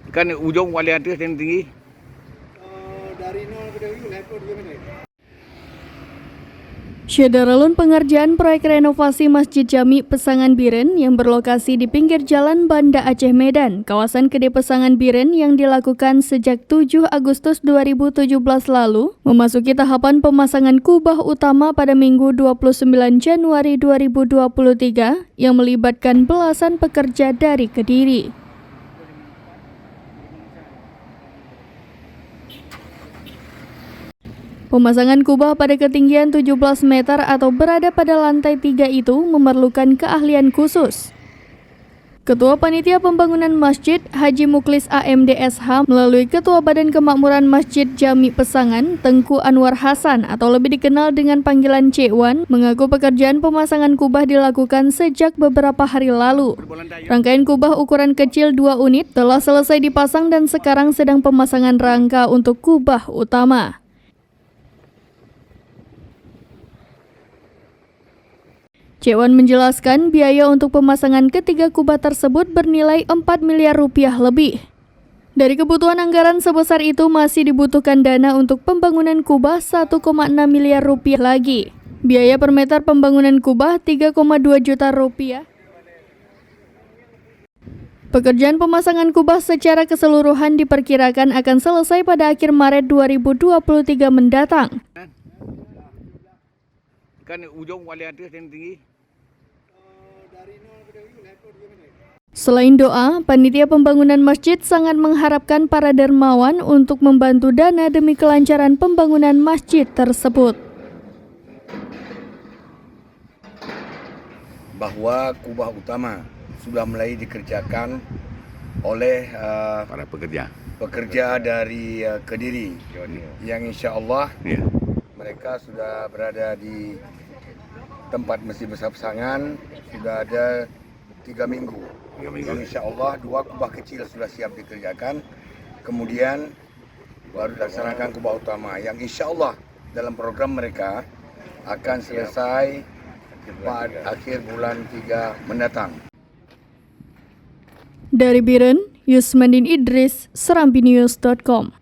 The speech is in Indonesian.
Kan ujung wali atas yang tinggi. Dari 0 ke 2 lekor 2 menit. Syederalun pengerjaan proyek renovasi Masjid Jami Pesangan Biren yang berlokasi di pinggir Jalan Banda Aceh Medan, kawasan Kede Pesangan Biren yang dilakukan sejak 7 Agustus 2017 lalu, memasuki tahapan pemasangan kubah utama pada Minggu 29 Januari 2023 yang melibatkan belasan pekerja dari Kediri. Pemasangan kubah pada ketinggian 17 meter atau berada pada lantai 3 itu memerlukan keahlian khusus. Ketua Panitia Pembangunan Masjid Haji Muklis AMDSH melalui Ketua Badan Kemakmuran Masjid Jami Pesangan Tengku Anwar Hasan atau lebih dikenal dengan panggilan Cik Wan mengaku pekerjaan pemasangan kubah dilakukan sejak beberapa hari lalu. Rangkaian kubah ukuran kecil 2 unit telah selesai dipasang dan sekarang sedang pemasangan rangka untuk kubah utama. Cik Wan menjelaskan biaya untuk pemasangan ketiga kubah tersebut bernilai 4 miliar rupiah lebih. Dari kebutuhan anggaran sebesar itu masih dibutuhkan dana untuk pembangunan kubah 1,6 miliar rupiah lagi. Biaya per meter pembangunan kubah 3,2 juta rupiah. Pekerjaan pemasangan kubah secara keseluruhan diperkirakan akan selesai pada akhir Maret 2023 mendatang. Kan ujung wali atas yang tinggi. Dari 0 ke 2 lekor 2 menit. Selain doa, panitia pembangunan masjid sangat mengharapkan para dermawan untuk membantu dana demi kelancaran pembangunan masjid tersebut. Bahwa kubah utama sudah mulai dikerjakan oleh Para pekerja dari Kediri, yang insya Allah mereka sudah berada di tempat Masjid Besar Pesangan sudah ada 3 minggu. Yang insya Allah 2 kubah kecil sudah siap dikerjakan, kemudian baru dilaksanakan kubah utama yang insya Allah dalam program mereka akan selesai pada akhir bulan 3 mendatang. Dari Biren, Yusmandin Idris, serambinews.com.